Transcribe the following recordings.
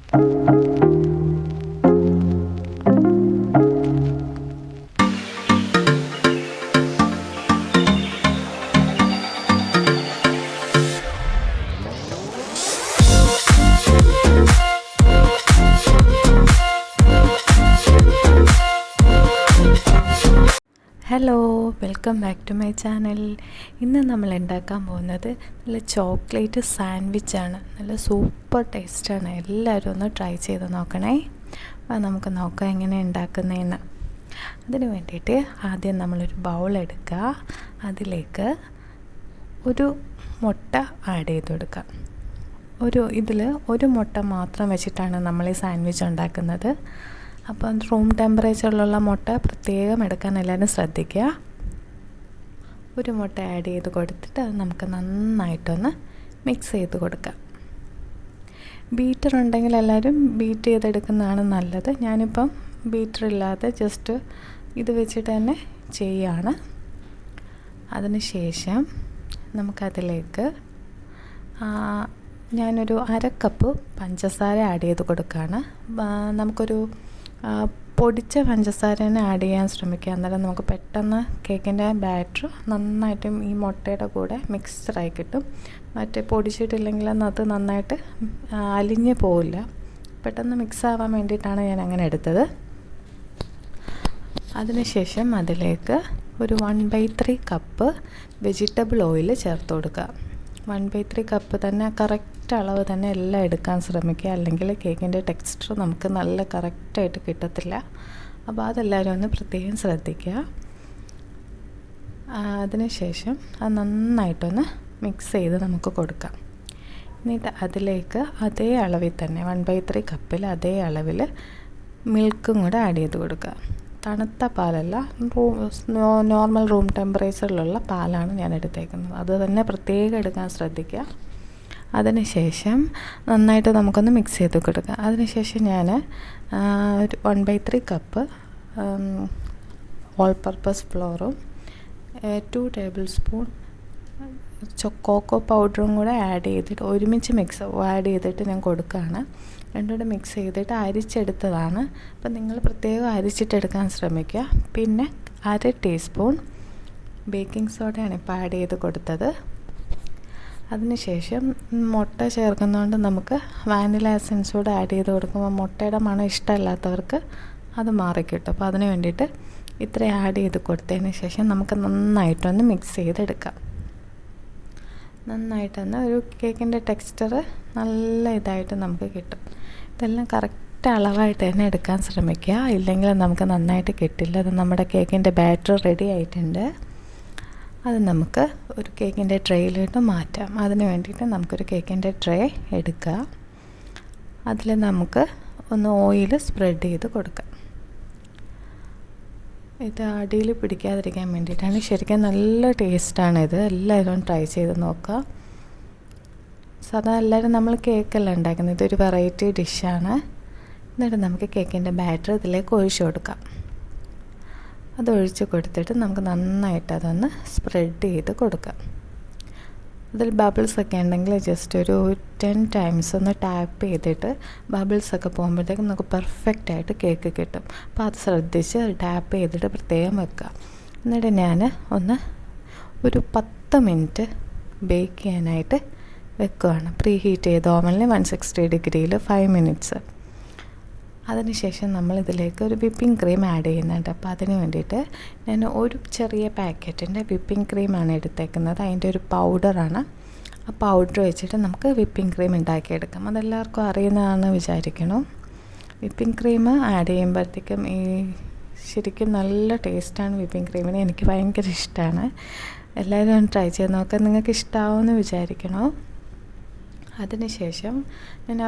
Hello, welcome back to my channel. ഇന്ന് നമ്മൾ ഉണ്ടാക്കാൻ പോകുന്നത് നല്ല ചോക്ലേറ്റ് സാൻഡ്വിച്ചാണ്. നല്ല സൂപ്പർ ടേസ്റ്റാണ്. എല്ലാവരും ഒന്ന് ട്രൈ ചെയ്ത് നോക്കണേ. അപ്പോൾ നമുക്ക് നോക്കാം എങ്ങനെ ഉണ്ടാക്കുന്നതെന്ന്. അതിന് വേണ്ടിയിട്ട് ആദ്യം നമ്മളൊരു ബൗൾ എടുക്കുക. അതിലേക്ക് ഒരു മുട്ട ആഡ് ചെയ്ത് കൊടുക്കാം. ഇതിൽ ഒരു മുട്ട മാത്രം വെച്ചിട്ടാണ് നമ്മൾ ഈ സാൻഡ്വിച്ച് ഉണ്ടാക്കുന്നത്. അപ്പം റൂം ടെമ്പറേച്ചറിലുള്ള മുട്ട പ്രത്യേകം എടുക്കാൻ എല്ലാവരും ശ്രദ്ധിക്കുക. ഒരു മുട്ട ആഡ് ചെയ്ത് കൊടുത്തിട്ട് അത് നമുക്ക് നന്നായിട്ടൊന്ന് മിക്സ് ചെയ്ത് കൊടുക്കാം. ബീറ്റർ ഉണ്ടെങ്കിൽ എല്ലാവരും ബീറ്റ് ചെയ്തെടുക്കുന്നതാണ് നല്ലത്. ഞാനിപ്പം ബീറ്റർ ഇല്ലാതെ ജസ്റ്റ് ഇത് വെച്ചിട്ട് തന്നെ ചെയ്യുകയാണ്. അതിന് ശേഷം നമുക്കതിലേക്ക് ഞാനൊരു 1/2 കപ്പ് പഞ്ചസാര ആഡ് ചെയ്ത് കൊടുക്കുകയാണ്. നമുക്കൊരു പൊടിച്ച പഞ്ചസാര തന്നെ ആഡ് ചെയ്യാൻ ശ്രമിക്കുക. അന്നേരം നമുക്ക് പെട്ടെന്ന് കേക്കിൻ്റെ ബാറ്റർ നന്നായിട്ടും ഈ മുട്ടയുടെ കൂടെ മിക്സ്ഡായി കിട്ടും. മറ്റേ പൊടിച്ചിട്ടില്ലെങ്കിൽ അത് നന്നായിട്ട് അലിഞ്ഞ് പോവില്ല. പെട്ടെന്ന് മിക്സ് ആവാൻ വേണ്ടിയിട്ടാണ് ഞാൻ അങ്ങനെ എടുത്തത്. അതിനുശേഷം അതിലേക്ക് ഒരു 1/3 കപ്പ് വെജിറ്റബിൾ ഓയിൽ ചേർത്ത് കൊടുക്കുക. 1/3 കപ്പ് തന്നെ കറക്റ്റ് അളവ് തന്നെ എല്ലാം എടുക്കാൻ ശ്രമിക്കുക. അല്ലെങ്കിൽ കേക്കിൻ്റെ ടെക്സ്ചർ നമുക്ക് നല്ല കറക്റ്റായിട്ട് കിട്ടത്തില്ല. അപ്പോൾ അതെല്ലാവരും ഒന്ന് പ്രത്യേകം ശ്രദ്ധിക്കുക. അതിനുശേഷം അത് നന്നായിട്ടൊന്ന് മിക്സ് ചെയ്ത് നമുക്ക് കൊടുക്കാം. എന്നിട്ട് അതിലേക്ക് അതേ അളവിൽ തന്നെ 1/3 കപ്പിൽ അതേ അളവിൽ മിൽക്കും കൂടെ ആഡ് ചെയ്ത് കൊടുക്കുക. തണുത്ത പാലല്ല, നോർമൽ റൂം ടെമ്പറേച്ചറിലുള്ള പാലാണ് ഞാൻ എടുത്തേക്കുന്നത്. അത് തന്നെ പ്രത്യേകം എടുക്കാൻ ശ്രദ്ധിക്കുക. അതിനുശേഷം നന്നായിട്ട് നമുക്കൊന്ന് മിക്സ് ചെയ്ത് കൊടുക്കുക. അതിനുശേഷം ഞാൻ ഒരു 1/3 കപ്പ് ഓൾ പർപ്പസ് ഫ്ലോറും 2 ടേബിൾ സ്പൂൺ കൊക്കോ പൗഡറും കൂടെ ആഡ് ചെയ്തിട്ട് ഒരുമിച്ച് ആഡ് ചെയ്തിട്ട് ഞാൻ കൊടുക്കുകയാണ്. രണ്ടും കൂടെ മിക്സ് ചെയ്തിട്ട് അരിച്ചെടുത്തതാണ്. അപ്പം നിങ്ങൾ പ്രത്യേകം അരിച്ചിട്ടെടുക്കാൻ ശ്രമിക്കുക. പിന്നെ 1/2 ടീസ്പൂൺ ബേക്കിംഗ് സോഡയാണ് ഇപ്പോൾ ആഡ് ചെയ്ത് കൊടുത്തത്. അതിനുശേഷം മുട്ട ചേർക്കുന്നതുകൊണ്ട് നമുക്ക് വാനില എസൻസ് കൂടെ ആഡ് ചെയ്ത് കൊടുക്കുമ്പോൾ മുട്ടയുടെ മണം ഇഷ്ടമല്ലാത്തവർക്ക് അത് മാറിക്കിട്ടും. അപ്പോൾ അതിന് വേണ്ടിയിട്ട് ഇത്രയും ആഡ് ചെയ്ത് കൊടുത്തതിന് ശേഷം നമുക്ക് നന്നായിട്ടൊന്ന് മിക്സ് ചെയ്തെടുക്കാം. നന്നായിട്ടൊന്ന് ഒരു കേക്കിൻ്റെ ടെക്സ്ചർ നല്ല ഇതായിട്ട് നമുക്ക് കിട്ടും. ഇതെല്ലാം കറക്റ്റ് അളവായിട്ട് തന്നെ എടുക്കാൻ ശ്രമിക്കുക. ഇല്ലെങ്കിൽ നമുക്ക് നന്നായിട്ട് കിട്ടില്ല. അത് നമ്മുടെ കേക്കിൻ്റെ ബാറ്റർ റെഡി ആയിട്ടുണ്ട്. അത് നമുക്ക് ഒരു കേക്കിൻ്റെ ട്രേയിലോട്ട് മാറ്റാം. അതിന് വേണ്ടിയിട്ട് നമുക്കൊരു കേക്കിൻ്റെ ട്രേ എടുക്കുക. അതിൽ നമുക്ക് ഒന്ന് ഓയിൽ സ്പ്രെഡ് ചെയ്ത് കൊടുക്കാം. ഇത് അടിയിൽ പിടിക്കാതിരിക്കാൻ വേണ്ടിയിട്ടാണ്. ശരിക്കും നല്ല ടേസ്റ്റാണ് ഇത്. എല്ലാവരും ട്രൈ ചെയ്ത് നോക്കുക. സാധാരണ എല്ലാവരും നമ്മൾ കേക്കല്ല ഉണ്ടാക്കുന്നത്. ഇതൊരു വെറൈറ്റി ഡിഷാണ്. എന്നിട്ട് നമുക്ക് കേക്കിൻ്റെ ബാറ്റർ ഇതിലേക്ക് ഒഴിച്ചു കൊടുക്കാം. അതൊഴിച്ച് കൊടുത്തിട്ട് നമുക്ക് നന്നായിട്ട് അതൊന്ന് സ്പ്രെഡ് ചെയ്ത് കൊടുക്കാം. അതിൽ ബബിൾസൊക്കെ ഉണ്ടെങ്കിൽ ജസ്റ്റ് ഒരു 10 ടൈംസ് ഒന്ന് ടാപ്പ് ചെയ്തിട്ട് ബബിൾസൊക്കെ പോകുമ്പോഴത്തേക്കും നമുക്ക് പെർഫെക്റ്റായിട്ട് കേക്ക് കിട്ടും. അപ്പോൾ അത് ശ്രദ്ധിച്ച് ടാപ്പ് ചെയ്തിട്ട് പ്രത്യേകം വെക്കുക. എന്നിട്ട് ഞാൻ ഒരു 10 മിനിറ്റ് ബേക്ക് ചെയ്യാനായിട്ട് വെക്കുകയാണ്. പ്രീ ഹീറ്റ് ചെയ്ത ഓവനിൽ 160 ഡിഗ്രിയിൽ 5 മിനിറ്റ്സ്. അതിനുശേഷം നമ്മളിതിലേക്ക് ഒരു വിപ്പിംഗ് ക്രീം ആഡ് ചെയ്യുന്നുണ്ട്. അപ്പോൾ അതിന് വേണ്ടിയിട്ട് ഞാൻ ഒരു ചെറിയ പാക്കറ്റിൻ്റെ വിപ്പിംഗ് ക്രീമാണ് എടുത്തേക്കുന്നത്. അതിൻ്റെ ഒരു പൗഡറാണ്. ആ പൗഡർ വെച്ചിട്ട് നമുക്ക് വിപ്പിംഗ് ക്രീം ഉണ്ടാക്കിയെടുക്കാം. അതെല്ലാവർക്കും അറിയുന്നതാണെന്ന് വിചാരിക്കണം. വിപ്പിംഗ് ക്രീം ആഡ് ചെയ്യുമ്പോഴത്തേക്കും ശരിക്കും നല്ല ടേസ്റ്റാണ് വിപ്പിംഗ് ക്രീമിന്. എനിക്ക് ഭയങ്കര ഇഷ്ടമാണ്. എല്ലാവരും ട്രൈ ചെയ്ത് നോക്കാം. നിങ്ങൾക്ക് ഇഷ്ടമാവുമെന്ന് വിചാരിക്കണോ. അതിനുശേഷം ഞാൻ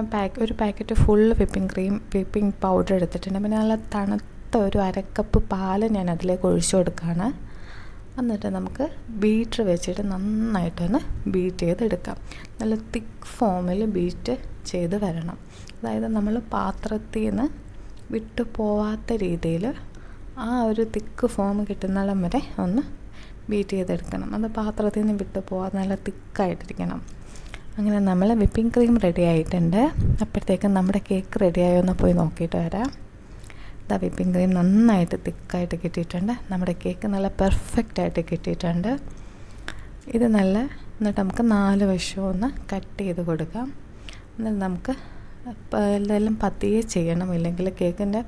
ഒരു പാക്കറ്റ് ഫുൾ വിപ്പിംഗ് പൗഡർ എടുത്തിട്ടുണ്ട്. പിന്നെ നല്ല തണുത്ത ഒരു 1/2 കപ്പ് പാൽ ഞാൻ അതിലേക്ക് ഒഴിച്ചു കൊടുക്കുകയാണ്. എന്നിട്ട് നമുക്ക് ബീറ്റർ വെച്ചിട്ട് നന്നായിട്ടൊന്ന് ബീറ്റ് ചെയ്തെടുക്കാം. നല്ല തിക്ക് ഫോമിൽ ബീറ്റ് ചെയ്ത് വരണം. അതായത് നമ്മൾ പാത്രത്തിൽ നിന്ന് വിട്ടു പോവാത്ത രീതിയിൽ ആ ഒരു തിക്ക് ഫോം കിട്ടുന്നിടം വരെ ഒന്ന് ബീറ്റ് ചെയ്തെടുക്കണം. അത് പാത്രത്തിൽ നിന്ന് വിട്ടു പോവാതെ നല്ല തിക്കായിട്ടിരിക്കണം. അങ്ങനെ നമ്മൾ വിപ്പിംഗ് ക്രീം റെഡി ആയിട്ടുണ്ട്. അപ്പോഴത്തേക്കും നമ്മുടെ കേക്ക് റെഡിയായോ എന്ന് പോയി നോക്കിയിട്ട് വരാം. ഇതാ വിപ്പിംഗ് ക്രീം നന്നായിട്ട് തിക്കായിട്ട് കിട്ടിയിട്ടുണ്ട്. നമ്മുടെ കേക്ക് നല്ല പെർഫെക്റ്റായിട്ട് കിട്ടിയിട്ടുണ്ട്. ഇത് എന്നിട്ട് നമുക്ക് 4 വശവും ഒന്ന് കട്ട് ചെയ്ത് കൊടുക്കാം. എന്നിട്ട് നമുക്ക് എല്ലാം പതിയെ ചെയ്യണം, ഇല്ലെങ്കിൽ കേക്കിൻ്റെ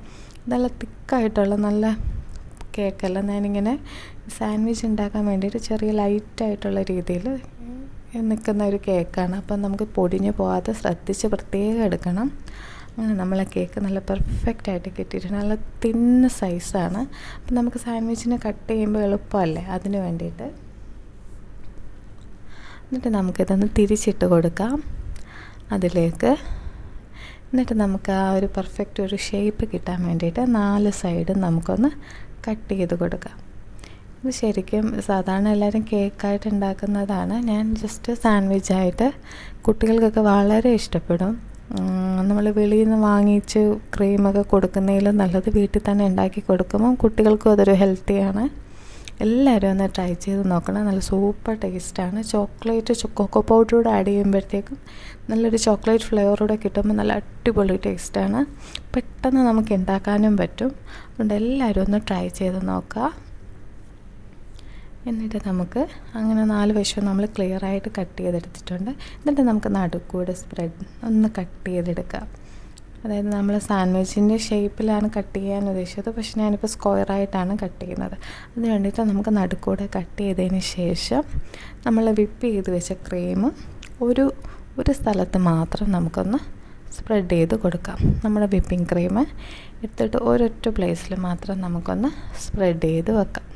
നല്ല തിക്കായിട്ടുള്ള നല്ല കേക്കല്ല. ഞാനിങ്ങനെ സാൻഡ്വിച്ച് ഉണ്ടാക്കാൻ വേണ്ടിയിട്ട് ചെറിയ ലൈറ്റായിട്ടുള്ള രീതിയിൽ നിൽക്കുന്ന ഒരു കേക്കാണ്. അപ്പം നമുക്ക് പൊടിഞ്ഞ് പോകാതെ ശ്രദ്ധിച്ച് പ്രത്യേകം എടുക്കണം. അങ്ങനെ നമ്മളെ കേക്ക് നല്ല പെർഫെക്റ്റായിട്ട് കിട്ടിയിട്ടുണ്ട്. നല്ല തിന്ന് സൈസാണ്. അപ്പം നമുക്ക് സാൻഡ്വിച്ചിനെ കട്ട് ചെയ്യുമ്പോൾ എളുപ്പമല്ലേ, അതിന് വേണ്ടിയിട്ട്. എന്നിട്ട് നമുക്കിതൊന്ന് തിരിച്ചിട്ട് കൊടുക്കാം അതിലേക്ക്. എന്നിട്ട് നമുക്ക് ആ ഒരു പെർഫെക്റ്റ് ഒരു ഷേപ്പ് കിട്ടാൻ വേണ്ടിയിട്ട് 4 സൈഡും നമുക്കൊന്ന് കട്ട് ചെയ്ത് കൊടുക്കാം. ഇത് ശരിക്കും സാധാരണ എല്ലാവരും കേക്കായിട്ട് ഉണ്ടാക്കുന്നതാണ്. ഞാൻ ജസ്റ്റ് സാൻഡ്വിച്ചായിട്ട് കുട്ടികൾക്കൊക്കെ വളരെ ഇഷ്ടപ്പെടും. നമ്മൾ വെളിയിൽ നിന്ന് വാങ്ങിച്ച് ക്രീമൊക്കെ കൊടുക്കുന്നതിലും നല്ലത് വീട്ടിൽ തന്നെ ഉണ്ടാക്കി കൊടുക്കുമ്പം കുട്ടികൾക്കും അതൊരു ഹെൽത്തിയാണ്. എല്ലാവരും ഒന്ന് ട്രൈ ചെയ്ത് നോക്കണം. നല്ല സൂപ്പർ ടേസ്റ്റാണ്. കൊക്കോ പൗഡറൂടെ ആഡ് ചെയ്യുമ്പോഴത്തേക്കും നല്ലൊരു ചോക്ലേറ്റ് ഫ്ലേവറൂടെ കിട്ടുമ്പോൾ നല്ല അടിപൊളി ടേസ്റ്റാണ്. പെട്ടെന്ന് നമുക്ക് ഉണ്ടാക്കാനും പറ്റും. അതുകൊണ്ട് എല്ലാവരും ഒന്ന് ട്രൈ ചെയ്ത് നോക്കുക. എന്നിട്ട് നമുക്ക് അങ്ങനെ 4 വശവും നമ്മൾ ക്ലിയറായിട്ട് കട്ട് ചെയ്തെടുത്തിട്ടുണ്ട്. എന്നിട്ട് നമുക്ക് നടുക്കൂടെ സ്പ്രെഡ് ഒന്ന് കട്ട് ചെയ്തെടുക്കാം. അതായത് നമ്മൾ സാൻഡ്വിച്ചിൻ്റെ ഷേപ്പിലാണ് കട്ട് ചെയ്യാൻ ഉദ്ദേശിച്ചത്, പക്ഷേ ഞാനിപ്പോൾ സ്ക്വയറായിട്ടാണ് കട്ട് ചെയ്യുന്നത്. അതിന് വേണ്ടിയിട്ട് നമുക്ക് നടുക്കൂടെ കട്ട് ചെയ്തതിന് ശേഷം നമ്മൾ വിപ്പ് ചെയ്ത് വെച്ച ക്രീം ഒരു സ്ഥലത്ത് മാത്രം നമുക്കൊന്ന് സ്പ്രെഡ് ചെയ്ത് കൊടുക്കാം. നമ്മുടെ വിപ്പിംഗ് ക്രീം എടുത്തിട്ട് ഒരൊറ്റ പ്ലേസിൽ മാത്രം നമുക്കൊന്ന് സ്പ്രെഡ് ചെയ്ത് വെക്കാം.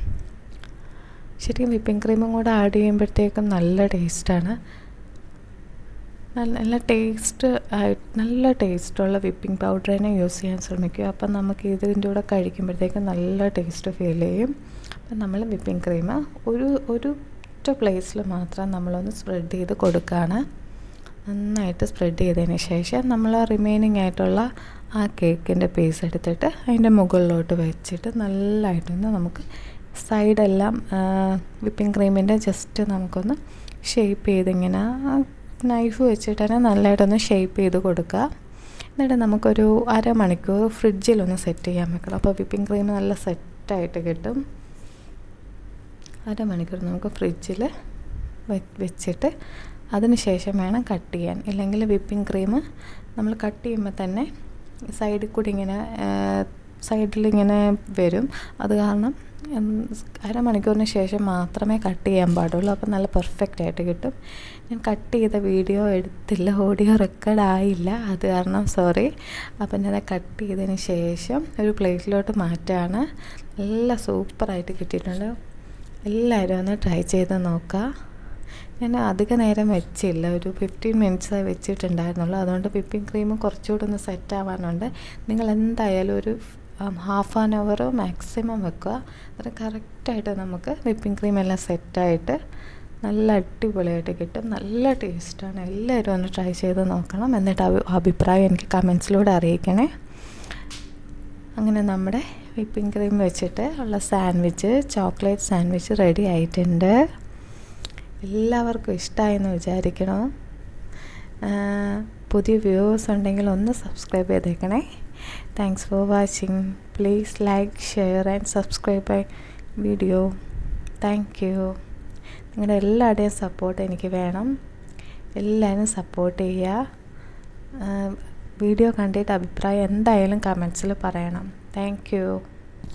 ശരിക്കും വിപ്പിംഗ് ക്രീമും കൂടെ ആഡ് ചെയ്യുമ്പോഴത്തേക്കും നല്ല ടേസ്റ്റാണ്. നല്ല ടേസ്റ്റുള്ള വിപ്പിംഗ് പൗഡർ തന്നെ യൂസ് ചെയ്യാൻ ശ്രമിക്കുക. അപ്പം നമുക്ക് ഇതിൻ്റെ കൂടെ കഴിക്കുമ്പോഴത്തേക്കും നല്ല ടേസ്റ്റ് ഫീൽ ചെയ്യും. അപ്പം നമ്മൾ വിപ്പിംഗ് ക്രീം ഒറ്റ പ്ലേസിൽ മാത്രം നമ്മളൊന്ന് സ്പ്രെഡ് ചെയ്ത് കൊടുക്കുകയാണ്. നന്നായിട്ട് സ്പ്രെഡ് ചെയ്തതിന് ശേഷം നമ്മൾ റിമൈനിങ് ആയിട്ടുള്ള ആ കേക്കിൻ്റെ പീസ് എടുത്തിട്ട് അതിൻ്റെ മുകളിലോട്ട് വെച്ചിട്ട് നല്ലതായിട്ടൊന്ന് നമുക്ക് സൈഡെല്ലാം വിപ്പിംഗ് ക്രീമിൻ്റെ ജസ്റ്റ് നമുക്കൊന്ന് ഷേപ്പ് ചെയ്തിങ്ങനെ നൈഫ് വെച്ചിട്ട് തന്നെ നല്ലതായിട്ടൊന്ന് ഷേപ്പ് ചെയ്ത് കൊടുക്കുക. എന്നിട്ട് നമുക്കൊരു അരമണിക്കൂർ ഫ്രിഡ്ജിലൊന്ന് സെറ്റ് ചെയ്യാൻ വെക്കണം. അപ്പോൾ വിപ്പിംഗ് ക്രീം നല്ല സെറ്റായിട്ട് കിട്ടും. അരമണിക്കൂർ നമുക്ക് ഫ്രിഡ്ജിൽ വെച്ചിട്ട് അതിന് ശേഷം വേണം കട്ട് ചെയ്യാൻ. ഇല്ലെങ്കിൽ വിപ്പിംഗ് ക്രീം നമ്മൾ കട്ട് ചെയ്യുമ്പോൾ തന്നെ സൈഡിലിങ്ങനെ വരും. അത് കാരണം അരമണിക്കൂറിന് ശേഷം മാത്രമേ കട്ട് ചെയ്യാൻ പാടുള്ളൂ. അപ്പോൾ നല്ല പെർഫെക്റ്റായിട്ട് കിട്ടും. ഞാൻ കട്ട് ചെയ്ത വീഡിയോ എടുത്തില്ല, ഓഡിയോ റെക്കോർഡ് ആയില്ല, അത് കാരണം സോറി. അപ്പം ഞാൻ കട്ട് ചെയ്തതിന് ശേഷം ഒരു പ്ലേറ്റിലോട്ട് മാറ്റാണ്. നല്ല സൂപ്പറായിട്ട് കിട്ടിയിട്ടുണ്ട്. എല്ലാവരും ഒന്ന് ട്രൈ ചെയ്ത് നോക്കുക. ഞാൻ അധിക നേരം വെച്ചില്ല, ഒരു 15 മിനിറ്റ്സായി വെച്ചിട്ടുണ്ടായിരുന്നുള്ളൂ. അതുകൊണ്ട് വിപ്പിംഗ് ക്രീം കുറച്ചുകൂടെ ഒന്ന് സെറ്റ് ആവാനുണ്ട്. നിങ്ങൾ എന്തായാലും ഒരു ഹാഫ് ആൻ അവർ മാക്സിമം വെക്കുക. അത് കറക്റ്റായിട്ട് നമുക്ക് വിപ്പിംഗ് ക്രീം എല്ലാം സെറ്റായിട്ട് നല്ല അടിപൊളിയായിട്ട് കിട്ടും. നല്ല ടേസ്റ്റാണ്. എല്ലാവരും ഒന്ന് ട്രൈ ചെയ്ത് നോക്കണം. എന്നിട്ട് അഭിപ്രായം എനിക്ക് കമൻസിലൂടെ അറിയിക്കണേ. അങ്ങനെ നമ്മുടെ വിപ്പിംഗ് ക്രീം വെച്ചിട്ട് ഉള്ള ചോക്ലേറ്റ് സാൻഡ്വിച്ച് റെഡി ആയിട്ടുണ്ട്. എല്ലാവർക്കും ഇഷ്ടമായെന്ന് വിചാരിക്കണം. പുതിയ വ്യൂവേഴ്സ് ഉണ്ടെങ്കിൽ ഒന്ന് സബ്സ്ക്രൈബ് ചെയ്തേക്കണേ. Thanks for watching. Please like, share and subscribe my video. Thank you. നിങ്ങളുടെ എല്ലാവരുടെയും സപ്പോർട്ട് എനിക്ക് വേണം. എല്ലാവരും സപ്പോർട്ട് ചെയ്യുക. വീഡിയോ കണ്ടിട്ട് അഭിപ്രായം എന്തായാലും കമൻസിൽ പറയണം. Thank you.